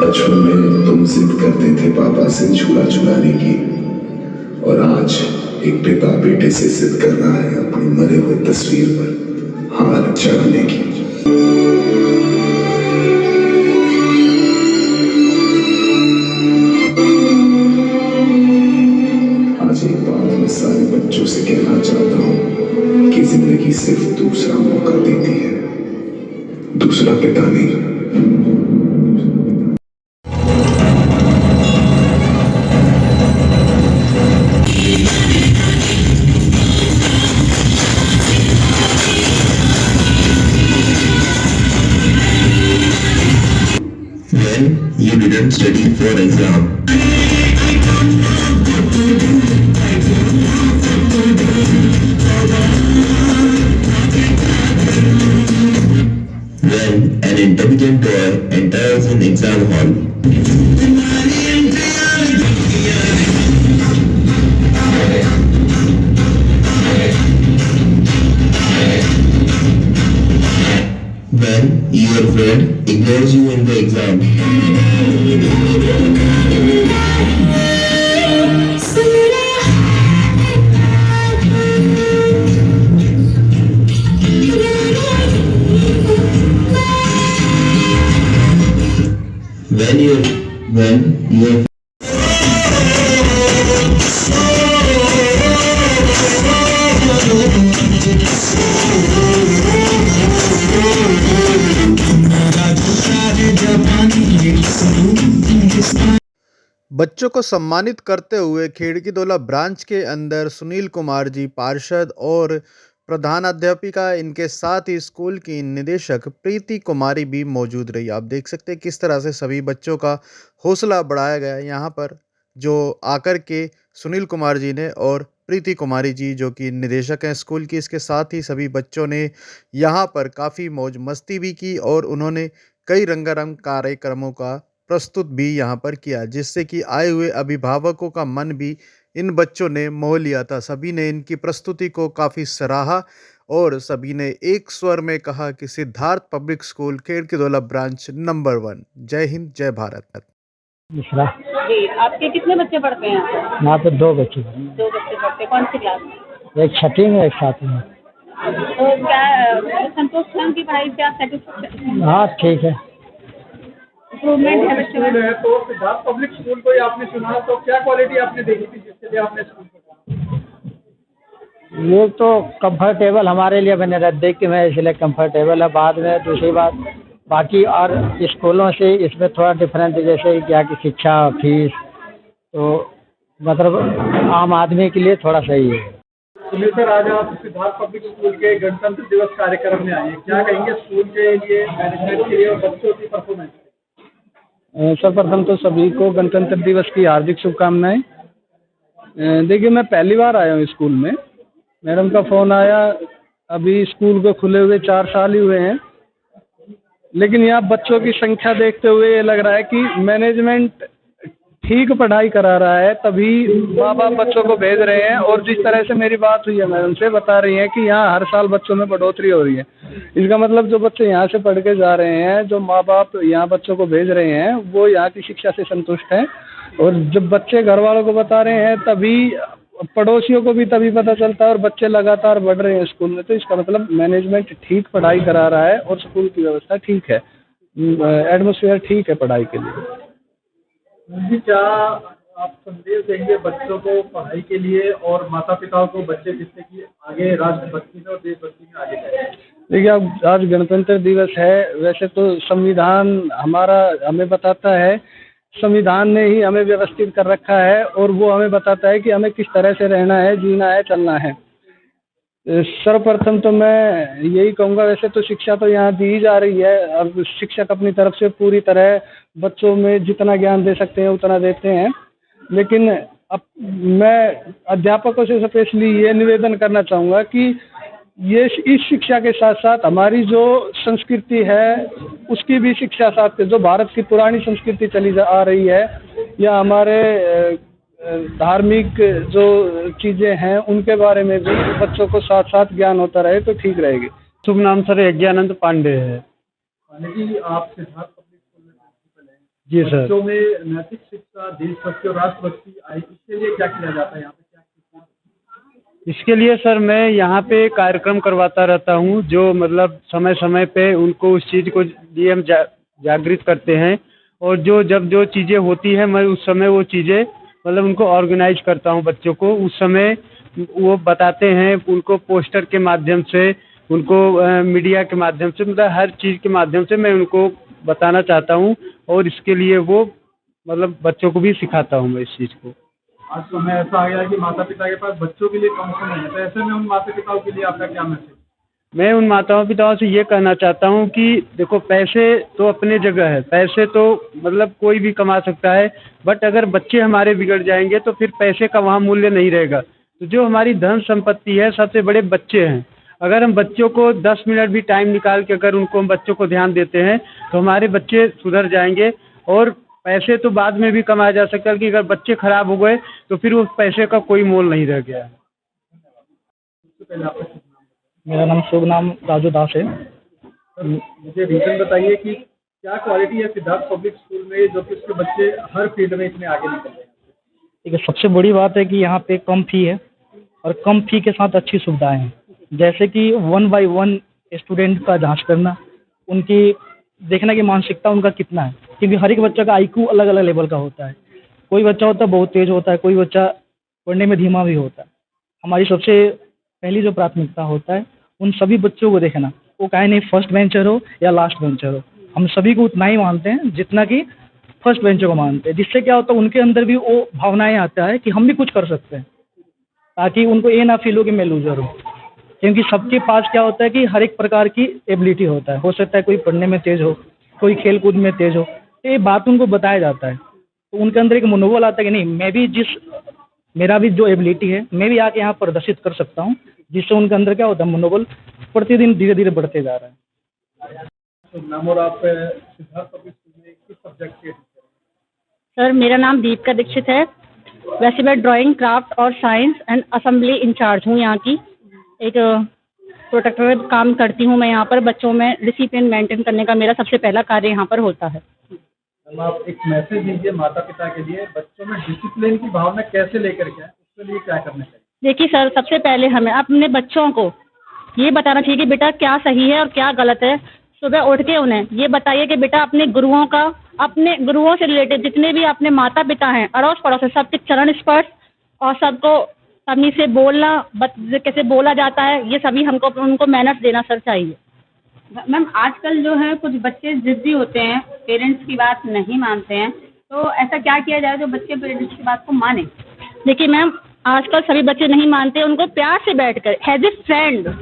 बचपन में तुम जिद करते थे पापा से झूला झुलाने की, और आज एक पिता बेटे से जिद कर रहा है अपनी मरे हुए तस्वीर पर हाथ चढ़ाने की। आज एक बात मैं सारे बच्चों से कहना चाहता हूँ कि जिंदगी सिर्फ दूसरा मौका देती है, दूसरा पिता नहीं। You didn't study for exam. When an intelligent boy enters an exam hall, your friend ignores you in the exam. When you बच्चों को सम्मानित करते हुए खिड़कीदोला ब्रांच के अंदर सुनील कुमार जी पार्षद और प्रधानाध्यापिका, इनके साथ ही स्कूल की निदेशक प्रीति कुमारी भी मौजूद रही। आप देख सकते हैं किस तरह से सभी बच्चों का हौसला बढ़ाया गया यहाँ पर, जो आकर के सुनील कुमार जी ने और प्रीति कुमारी जी जो कि निदेशक हैं स्कूल की, इसके साथ ही सभी बच्चों ने यहाँ पर काफ़ी मौज मस्ती भी की और उन्होंने कई रंगारंग कार्यक्रमों का प्रस्तुत भी यहाँ पर किया, जिससे कि आए हुए अभिभावकों का मन भी इन बच्चों ने मोह लिया था। सभी ने इनकी प्रस्तुति को काफ़ी सराहा और सभी ने एक स्वर में कहा कि Siddharth public school Khirkidaula branch number 1। जय हिंद, जय भारत। मिश्रा जी, आपके कितने बच्चे पढ़ते हैं यहाँ पे 2 बच्चे हैं। 2 बच्चे पढ़ते हैं, कौन सी क्लास में? एक 6वीं में, एक 7वीं में। तो क्या संतोष है उनकी पढ़ाई, क्या सेटिस्फेक्शन? हाँ ठीक है, इम्प्रूवमेंट है बच्चे में? तो सिद्धार्थ पब्लिक स्कूल को ही आपने चुना, तो क्या क्वालिटी आपने देखी थी जिसके लिए आपने स्कूल को चुना? ये तो कंफर्टेबल हमारे लिए बने रहे, देख के मैं इसलिए कंफर्टेबल है। बाद में दूसरी बात, बाकी और स्कूलों से इसमें थोड़ा डिफरेंस है, जैसे क्या कि शिक्षा, फीस, तो मतलब आम आदमी के लिए थोड़ा सही है। सुनील सर, आज आप सिद्धार्थ पब्लिक स्कूल के गणतंत्र दिवस कार्यक्रम में आए हैं, क्या कहेंगे स्कूल के लिए, मैनेजमेंट के लिए और बच्चों की परफॉर्मेंस? सर्वप्रथम तो सभी को गणतंत्र दिवस की हार्दिक शुभकामनाएं। देखिए, मैं पहली बार आया हूँ स्कूल में। मैडम का फ़ोन आया, अभी स्कूल को खुले हुए 4 साल ही हुए हैं, लेकिन यहाँ बच्चों की संख्या देखते हुए ये लग रहा है कि मैनेजमेंट ठीक पढ़ाई करा रहा है, तभी माँ बाप बच्चों को भेज रहे हैं। और जिस तरह से मेरी बात हुई है मैडम से, बता रही हैं कि यहाँ हर साल बच्चों में बढ़ोतरी हो रही है। इसका मतलब जो बच्चे यहाँ से पढ़ के जा रहे हैं, जो माँ बाप यहाँ बच्चों को भेज रहे हैं, वो यहाँ की शिक्षा से संतुष्ट हैं। और जब बच्चे घर वालों को बता रहे हैं, तभी पड़ोसियों को भी तभी पता चलता है और बच्चे लगातार बढ़ रहे हैं स्कूल में। तो इसका मतलब मैनेजमेंट ठीक पढ़ाई करा रहा है और स्कूल की व्यवस्था ठीक है, एटमॉस्फेयर ठीक है पढ़ाई के लिए। जी, क्या आप संदेश देंगे बच्चों को पढ़ाई के लिए और माता पिताओं को, बच्चे जिससे कि आगे राष्ट्रभक्ति में और देशभक्ति में आगे जाए? देखिए, अब आज गणतंत्र दिवस है। वैसे तो संविधान हमारा हमें बताता है, संविधान ने ही हमें व्यवस्थित कर रखा है और वो हमें बताता है कि हमें किस तरह से रहना है, जीना है, चलना है। सर्वप्रथम तो मैं यही कहूँगा, वैसे तो शिक्षा तो यहाँ दी जा रही है। अब शिक्षक अपनी तरफ से पूरी तरह बच्चों में जितना ज्ञान दे सकते हैं उतना देते हैं, लेकिन अब मैं अध्यापकों से स्पेशली ये निवेदन करना चाहूँगा कि ये इस शिक्षा के साथ साथ हमारी जो संस्कृति है उसकी भी शिक्षा साथ, जो भारत की पुरानी संस्कृति चली आ रही है, या हमारे धार्मिक जो चीज़ें हैं उनके बारे में भी बच्चों को साथ साथ ज्ञान होता रहे तो ठीक रहेगी। शुभ नाम सर यज्ञानंद पांडे है। जी, आप सिद्धार्थ पब्लिक स्कूल में प्रिंसिपल हैं। जी सर। बच्चों में नैतिक शिक्षा, देशभक्ति और राष्ट्रभक्ति आए, इसके लिए क्या किया जाता है यहाँ पे? इसके लिए सर मैं यहाँ पे कार्यक्रम करवाता रहता हूँ, जो मतलब समय समय पे उनको उस चीज़ को लिए हम जागृत करते हैं। और जब जो चीज़ें होती है, मैं उस समय वो चीज़ें मतलब उनको ऑर्गेनाइज करता हूँ बच्चों को। उस समय वो बताते हैं, उनको पोस्टर के माध्यम से, उनको मीडिया के माध्यम से, मतलब हर चीज़ के माध्यम से मैं उनको बताना चाहता हूँ। और इसके लिए वो मतलब बच्चों को भी सिखाता हूँ मैं इस चीज़ को। आज समय ऐसा आ गया है कि माता पिता के पास बच्चों के लिए कम समय है, तो ऐसे में उन माता पिताओं के लिए आपका क्या मैसेज? मैं उन माताओं पिताओं से ये कहना चाहता हूँ कि देखो, पैसे तो अपने जगह है, पैसे तो मतलब कोई भी कमा सकता है, बट अगर बच्चे हमारे बिगड़ जाएंगे तो फिर पैसे का वहाँ मूल्य नहीं रहेगा। तो जो हमारी धन संपत्ति है, सबसे बड़े बच्चे हैं। अगर हम बच्चों को 10 मिनट भी टाइम निकाल के अगर उनको हम बच्चों को ध्यान देते हैं तो हमारे बच्चे सुधर जाएंगे। और पैसे तो बाद में भी कमाया जा सकता है कि अगर बच्चे खराब हो गए तो फिर उस पैसे का कोई मोल नहीं रह गया है। मेरा नाम शुभ नाम राजू दास है। मुझे रीज़न बताइए कि क्या क्वालिटी है सिद्धार्थ पब्लिक स्कूल में जो कि उसके बच्चे हर फील्ड में इतने आगे निकल रहे हैं? देखिए, सबसे बड़ी बात है कि यहाँ पे कम फ़ी है और कम फ़ी के साथ अच्छी सुविधाएं हैं। जैसे कि 1 बाय 1 स्टूडेंट का जांच करना, उनकी देखना कि मानसिकता उनका कितना है, क्योंकि हर एक बच्चे का IQ अलग अलग लेवल का होता है। कोई बच्चा होता है बहुत तेज़ होता है, कोई बच्चा पढ़ने में धीमा भी होता है। हमारी सबसे पहली जो प्राथमिकता होता है उन सभी बच्चों को देखना, वो काहे नहीं फर्स्ट बेंचर हो या लास्ट बेंचर हो, हम सभी को उतना ही मानते हैं जितना कि फर्स्ट बेंचर को मानते हैं। जिससे क्या होता है, उनके अंदर भी वो भावनाएं आता है कि हम भी कुछ कर सकते हैं, ताकि उनको ये ना फील हो कि मैं लूजर हूँ। क्योंकि सबके पास क्या होता है कि हर एक प्रकार की एबिलिटी होता है। हो सकता है कोई पढ़ने में तेज़ हो, कोई खेल कूद में तेज़ हो, तो ये बात उनको बताया जाता है, तो उनके अंदर एक मनोबल आता है कि नहीं, मैं भी मेरा भी जो एबिलिटी है मैं भी आके यहाँ प्रदर्शित कर सकता हूँ। जिससे उनके अंदर क्या होता है, मनोबल प्रतिदिन धीरे धीरे बढ़ते जा रहा है। तो मैम, और आप सिद्धार्थ पब्लिक स्कूल में किस सब्जेक्ट के? सर, मेरा नाम दीपिका दीक्षित है। वैसे मैं ड्राइंग, क्राफ्ट और साइंस एंड असेंबली इंचार्ज हूँ। यहाँ की एक प्रोटेक्टर काम करती हूँ मैं। यहाँ पर बच्चों में डिसिप्लिन मेंटेन करने का मेरा सबसे पहला कार्य यहाँ पर होता है। मैम, आप एक मैसेज दीजिए माता पिता के लिए, बच्चों में डिसिप्लिन की भावना कैसे लेकर के आए, उसके लिए क्या करना चाहिए? देखिए सर, सबसे पहले हमें अपने बच्चों को ये बताना चाहिए कि बेटा क्या सही है और क्या गलत है। सुबह उठ के उन्हें ये बताइए कि बेटा अपने गुरुओं से रिलेटेड जितने भी अपने माता पिता हैं, अड़ोस पड़ोस है, सबके चरण स्पर्श और सबको अपनी से बोलना, कैसे बोला जाता है, ये सभी हमको उनको मैनर्स देना सर चाहिए। मैम, आजकल जो है कुछ बच्चे जिद्दी होते हैं, पेरेंट्स की बात नहीं मानते हैं, तो ऐसा क्या किया जाए जो बच्चे पेरेंट्स की बात को माने? देखिए मैम, आजकल सभी बच्चे नहीं मानते, उनको प्यार से बैठकर एज ए फ्रेंड,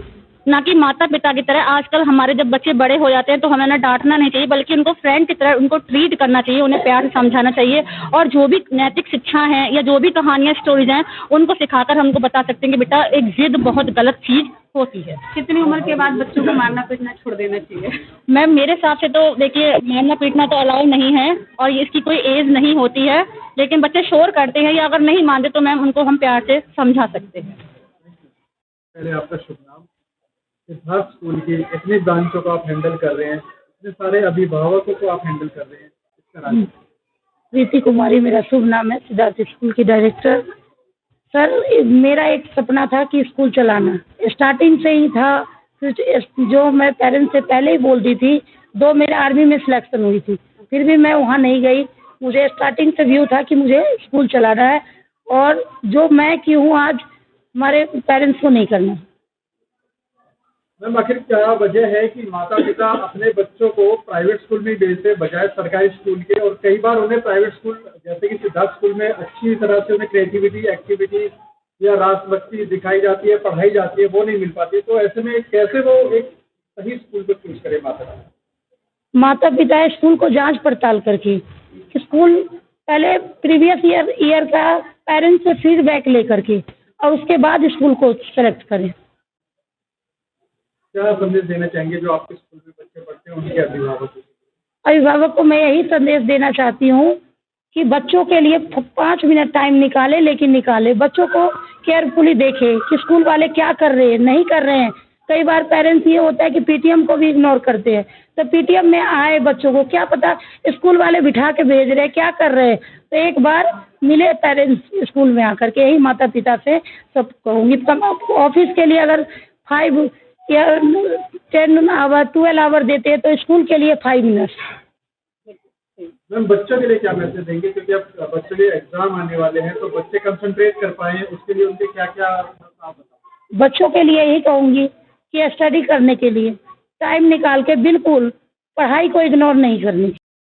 ना कि माता पिता की तरह। आजकल हमारे जब बच्चे बड़े हो जाते हैं तो हमें ना डांटना नहीं चाहिए, बल्कि उनको फ्रेंड की तरह उनको ट्रीट करना चाहिए, उन्हें प्यार से समझाना चाहिए। और जो भी नैतिक शिक्षा है या जो भी कहानियाँ, स्टोरीज हैं, उनको सिखाकर हमको बता सकते हैं कि बेटा एक जिद बहुत गलत चीज़ होती है। कितनी उम्र के बाद बच्चों को मारना पीटना छोड़ देना चाहिए? मैम, मेरे हिसाब से तो देखिए, मारना पीटना तो अलाउ नहीं है और इसकी कोई एज नहीं होती है, लेकिन बच्चे शोर करते हैं या अगर नहीं मानते तो मैम उनको हम प्यार से समझा सकते हैं। पहले आपका शुभ नाम। सिद्धार्थ स्कूल की इतनी ब्रांचों को आप हैंडल कर रहे हैं, इतने सारे अभिभावकों को आप हैंडल कर रहे हैं, इसका राज? प्रीति कुमारी मेरा शुभ नाम है, सिद्धार्थ स्कूल की डायरेक्टर। सर, मेरा एक सपना था कि स्कूल चलाना, स्टार्टिंग से ही था। जो मैं पेरेंट्स से पहले ही बोलती थी, 2 मेरे आर्मी में सिलेक्शन हुई थी, फिर भी मैं वहाँ नहीं गई। मुझे स्टार्टिंग से व्यू था कि मुझे स्कूल चलाना है, और जो मैं की हूँ आज हमारे पेरेंट्स को नहीं करना। मैम, आखिर क्या वजह है कि माता पिता अपने बच्चों को प्राइवेट स्कूल में भेजते बजाय सरकारी स्कूल के, और कई बार उन्हें प्राइवेट स्कूल जैसे कि सिद्धार्थ स्कूल में अच्छी तरह से उन्हें क्रिएटिविटी, एक्टिविटी या राष्ट्रभक्ति दिखाई जाती है, पढ़ाई जाती है, वो नहीं मिल पाती। तो ऐसे में कैसे वो एक सही स्कूल को चूज करे माता पिता स्कूल को जांच पड़ताल करके, स्कूल पहले प्रीवियस ईयर का पेरेंट्स से फीडबैक लेकर के और उसके बाद स्कूल को सेलेक्ट करें। क्या संदेश देना चाहेंगे जो आपके स्कूल में बच्चे पढ़ते हैं उनके अभिभावक को मैं यही संदेश देना चाहती हूँ कि बच्चों के लिए 5 मिनट टाइम निकाले, लेकिन निकाले, बच्चों को केयरफुली देखे कि स्कूल वाले क्या कर रहे हैं, नहीं कर रहे हैं। कई बार पेरेंट्स ये होता है कि पीटीएम को भी इग्नोर करते हैं, तो पीटीएम में आए बच्चों को क्या पता स्कूल वाले बिठा के भेज रहे हैं, क्या कर रहे हैं। तो एक बार मिले पेरेंट्स स्कूल में आकर के, यही माता पिता से सब कहूँगी। ऑफिस के लिए अगर 5 या 10 आवर 12 आवर देते हैं तो स्कूल के लिए 5 मिनट्स। मैम, बच्चों के लिए क्या मैसेज देंगे, क्योंकि अब बच्चों के एग्जाम आने वाले हैं, तो बच्चे कंसंट्रेट कर पाए, उसके लिए उनके क्या क्या आप बताओ? बच्चों के लिए यही कहूँगी कि स्टडी करने के लिए टाइम निकाल के बिल्कुल पढ़ाई को इग्नोर नहीं करनी।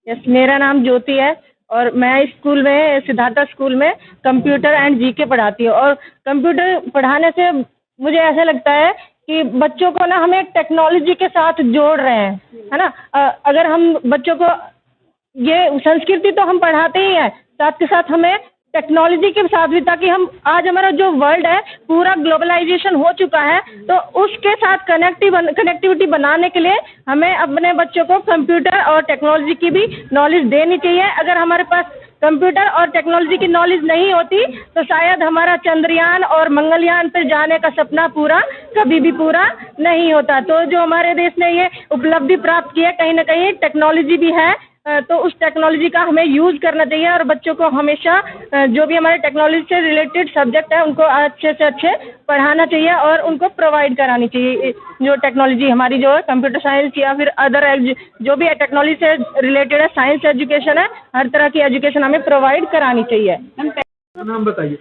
यस, मेरा नाम ज्योति है और मैं स्कूल में, सिद्धार्थ स्कूल में कंप्यूटर एंड जीके पढ़ाती हूँ। और कंप्यूटर पढ़ाने से मुझे ऐसा लगता है कि बच्चों को ना हमें टेक्नोलॉजी के साथ जोड़ रहे हैं, है ना। अगर हम बच्चों को ये संस्कृति तो हम पढ़ाते ही हैं, साथ के साथ हमें टेक्नोलॉजी के साथ भी, ताकि हम आज हमारा जो वर्ल्ड है पूरा ग्लोबलाइजेशन हो चुका है, तो उसके साथ कनेक्टिविटी बनाने के लिए हमें अपने बच्चों को कंप्यूटर और टेक्नोलॉजी की भी नॉलेज देनी चाहिए। अगर हमारे पास कंप्यूटर और टेक्नोलॉजी की नॉलेज नहीं होती तो शायद हमारा चंद्रयान और मंगलयान पर जाने का सपना पूरा कभी भी पूरा नहीं होता। तो जो हमारे देश ने ये उपलब्धि प्राप्त की है, कहीं ना कहीं टेक्नोलॉजी भी है, तो उस टेक्नोलॉजी का हमें यूज़ करना चाहिए और बच्चों को हमेशा जो भी हमारे टेक्नोलॉजी से रिलेटेड सब्जेक्ट है उनको अच्छे से अच्छे पढ़ाना चाहिए और उनको प्रोवाइड करानी चाहिए। जो टेक्नोलॉजी हमारी जो है कंप्यूटर साइंस या फिर अदर जो भी टैक्नोलॉजी से रिलेटेड है, साइंस एजुकेशन है, हर तरह की एजुकेशन हमें प्रोवाइड करानी चाहिए। नाम बताइए।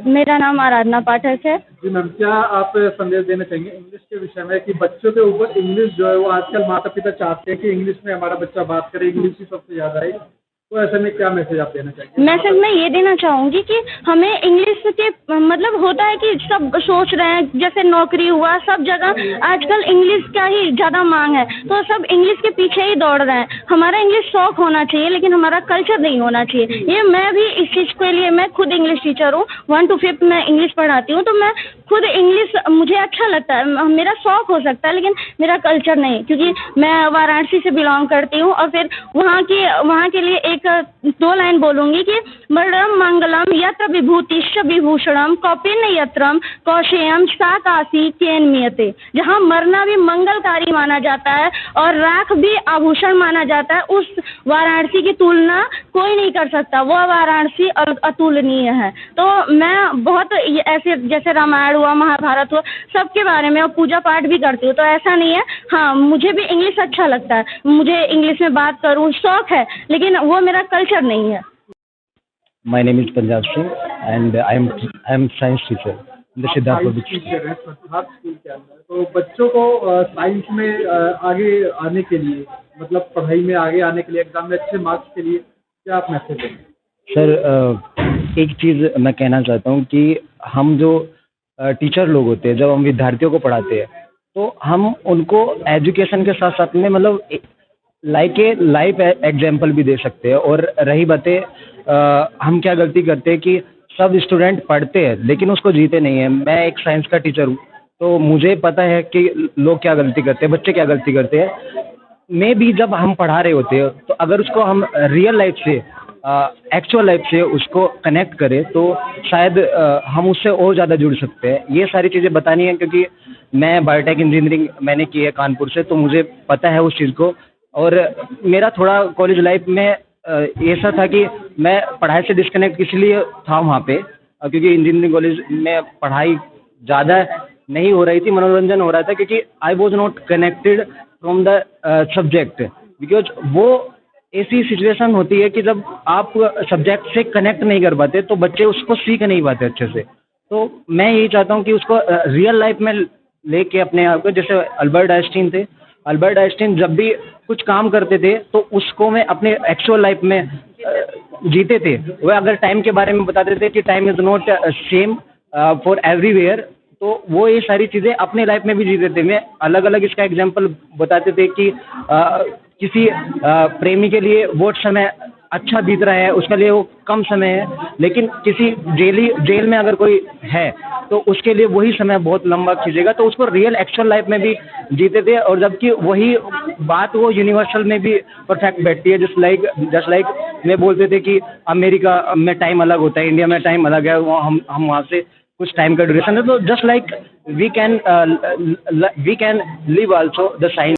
मेरा नाम आराधना पाठक है। जी मैम, क्या आप संदेश देना चाहेंगे इंग्लिश के विषय में कि बच्चों के ऊपर इंग्लिश जो है वो आजकल माता पिता चाहते हैं कि इंग्लिश में हमारा बच्चा बात करे, इंग्लिश ही सबसे ज़्यादा है, तो ऐसे में क्या मैसेज आप देना चाहेंगे? मैसेज मैं ये देना चाहूँगी कि हमें इंग्लिश के मतलब होता है कि सब सोच रहे हैं जैसे नौकरी हुआ, सब जगह आजकल इंग्लिश का ही ज़्यादा मांग है, तो सब इंग्लिश के पीछे ही दौड़ रहे हैं। हमारा इंग्लिश शौक होना चाहिए लेकिन हमारा कल्चर नहीं होना चाहिए। ये मैं भी इस चीज़ के लिए, मैं खुद इंग्लिश टीचर हूँ, 1 to 5 मैं इंग्लिश पढ़ाती हूँ, तो मैं खुद इंग्लिश मुझे अच्छा लगता है, मेरा शौक हो सकता है लेकिन मेरा कल्चर नहीं, क्योंकि मैं वाराणसी से बिलोंग करती हूँ और फिर वहाँ के लिए एक 2 लाइन बोलूँगी कि मरणम मंगलम यत्र विभूतिश्च विभूषणम कौपिन यत्रम कौशेयम सा काशी केन्मियते। जहाँ मरना भी मंगलकारी माना जाता है और राख भी आभूषण माना जाता है, उस वाराणसी की तुलना कोई नहीं कर सकता, वो वाराणसी अतुलनीय है। तो मैं बहुत ऐसे जैसे रामायण हुआ, महाभारत हुआ, सबके बारे में और पूजा पाठ भी करती हूँ, तो ऐसा नहीं है। हाँ, मुझे भी इंग्लिश अच्छा लगता है, मुझे इंग्लिश में बात करूँ शौक है, लेकिन वो मेरा कल्चर नहीं है। My name is Punjab Singh and I am science teacher in the Siddharth public school. Siddharth school के अंदर तो बच्चों को साइंस में आगे आने के लिए, मतलब पढ़ाई में आगे आने के लिए, एग्जाम में अच्छे मार्क्स के लिए क्या आप मैसेज देंगे? सर, एक चीज़ मैं कहना चाहता हूँ कि हम जो टीचर लोग होते हैं, जब हम विद्यार्थियों को पढ़ाते हैं तो हम उनको एजुकेशन के साथ साथ में मतलब लाइफ एग्जाम्पल भी दे सकते हैं। और रही बातें हम क्या गलती करते हैं कि सब स्टूडेंट पढ़ते हैं लेकिन उसको जीते नहीं है। मैं एक साइंस का टीचर हूँ तो मुझे पता है कि लोग क्या गलती करते हैं, बच्चे क्या गलती करते हैं। मैं भी जब हम पढ़ा रहे होते हैं तो अगर उसको हम रियल लाइफ से, एक्चुअल लाइफ से उसको कनेक्ट करें तो शायद हम उससे और ज़्यादा जुड़ सकते हैं। ये सारी चीज़ें बतानी है क्योंकि मैं बायोटेक इंजीनियरिंग मैंने की है कानपुर से, तो मुझे पता है उस चीज़ को। और मेरा थोड़ा कॉलेज लाइफ में ऐसा था कि मैं पढ़ाई से डिस्कनेक्ट इसलिए था वहाँ पे क्योंकि इंजीनियरिंग कॉलेज में पढ़ाई ज़्यादा नहीं हो रही थी, मनोरंजन हो रहा था, क्योंकि I was not connected from the subject. Because वो ऐसी सिचुएशन होती है कि जब आप सब्जेक्ट से कनेक्ट नहीं कर पाते तो बच्चे उसको सीख नहीं पाते अच्छे से। तो मैं यही चाहता हूँ कि उसको रियल लाइफ में लेके अपने आप को, जैसे अल्बर्ट आइंस्टीन थे, अल्बर्ट आइंस्टीन जब भी कुछ काम करते थे तो उसको मैं अपने एक्चुअल लाइफ में जीते थे। वह अगर टाइम के बारे में बताते थे कि time is not same for everywhere, तो वो ये सारी चीज़ें अपने लाइफ में भी जीते थे। मैं अलग अलग इसका एग्जांपल बताते थे कि किसी प्रेमी के लिए वो समय अच्छा बीत रहा है, उसके लिए वो कम समय है, लेकिन किसी जेल में अगर कोई है तो उसके लिए वही समय बहुत लंबा खींचेगा। तो उसको रियल एक्चुअल लाइफ में भी जीते थे, और जबकि वही बात वो यूनिवर्सल में भी परफेक्ट बैठती है। जस्ट लाइक मैं बोलते थे कि अमेरिका में टाइम अलग होता है, इंडिया में टाइम अलग है, हम वहाँ से कुछ टाइम का ड्यूरेशन है। तो just like we can live also the science.